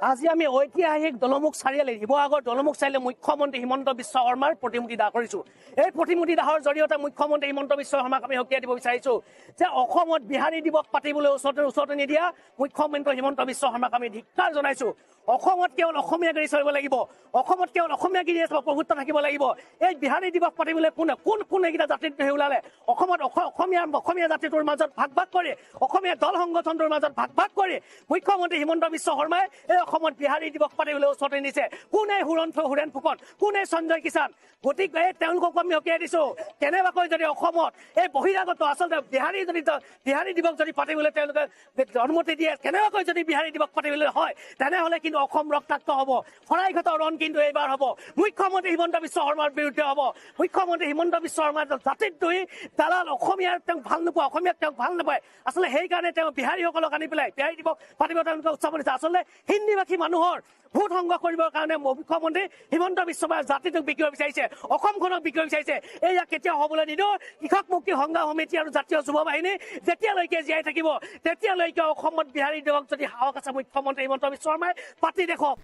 আজি আমি ঐতিহাসিক দলমুখ চাৰিআলি শিৱসাগৰ দলমুখ চাৰিআলি মুখ্যমন্ত্ৰী হিমন্ত বিশ্ব শৰ্মাৰ প্ৰতিমূৰ্তি দাহ কৰিছো। এই প্ৰতিমূৰ্তি দাহৰ জৰিয়তে মুখ্যমন্ত্ৰী হিমন্ত বিশ্ব শৰ্মাক আমি সকীয়াই দিব বিচাৰিছো যে অসমত বিহাৰী দিৱস পাতিবলৈ ওচৰতে নিদিয়া মুখ্যমন্ত্ৰী হিমন্ত বিশ্ব শৰ্মাক আমি ধিক্কাৰ জনাইছো। অসমত কেৱল অসমীয়াগিৰি চলিব লাগিব, অসমত কেৱল অসমীয়াগিৰি প্ৰভুত্ব থাকিব লাগিব। এই বিহাৰী দিৱস পাতিবলৈ কোন এইকেইটা জাতিত ওলালে অসমত অসমীয়া জাতিটোৰ মাজত ভাগ কৰি অসমীয়া দল সংগঠনটোৰ মাজত ভাগ কৰি মুখ্যমন্ত্ৰী হিমন্ত বিশ্ব শৰ্মাই এই অসমত বিহাৰী দিৱস পাতিবলৈ ওচৰতে নিছে। কোনে হুৰেন ফুকন, কোনে সঞ্জয় কিষাণ। গতিকে তেওঁলোকক আমি সকীয়াই দিছো কেনেবাকৈ যদি অসমত এই বহিৰাগত আচলতে বিহাৰী দিৱস যদি পাতিবলৈ তেওঁলোকে অনুমতি দিয়ে, কেনেবাকৈ যদি বিহাৰী দিৱস পাতিবলৈ হয় তেনেহ'লে কিন্তু অসম ৰক্তাক্ত হ'ব। শৰাইঘাটৰ ৰণ কিন্তু এইবাৰ হ'ব মুখ্যমন্ত্ৰী হিমন্ত বিশ্ব শৰ্মাৰ বিৰুদ্ধে হ'ব। মুখ্যমন্ত্ৰী হিমন্ত বিশ্ব শৰ্মাৰ জাতিত ধৰি দালাল অসমীয়াৰ তেওঁক ভাল নোপোৱা, অসমীয়াক তেওঁক ভাল নাপায়। আচলতে সেইকাৰণে তেওঁ বিহাৰীসকলক আনি পেলাই বিহাৰী দিৱস পাতিব তেওঁলোকে উৎসাহ দিছে। আচলতে হিন্দীভাষী মানুহৰ ভোট সংগ্ৰহ কৰিবৰ কাৰণে মুখ্যমন্ত্ৰী হিমন্ত বিশ্ব শৰ্মাই জাতিটোক বিকিব বিচাৰিছে, অসমখনক বিকিব বিচাৰিছে। এয়া কেতিয়াও হ'বলৈ নিদিওঁ। কৃষক মুক্তি সংগ্ৰাম সমিতি আৰু জাতীয় যুৱ বাহিনী যেতিয়ালৈকে জীয়াই থাকিব তেতিয়ালৈকে অসমত বিহাৰী দিৱস যদি সাহস আছে মুখ্যমন্ত্ৰী হিমন্ত বিশ্ব শৰ্মাই পাতি দেখক।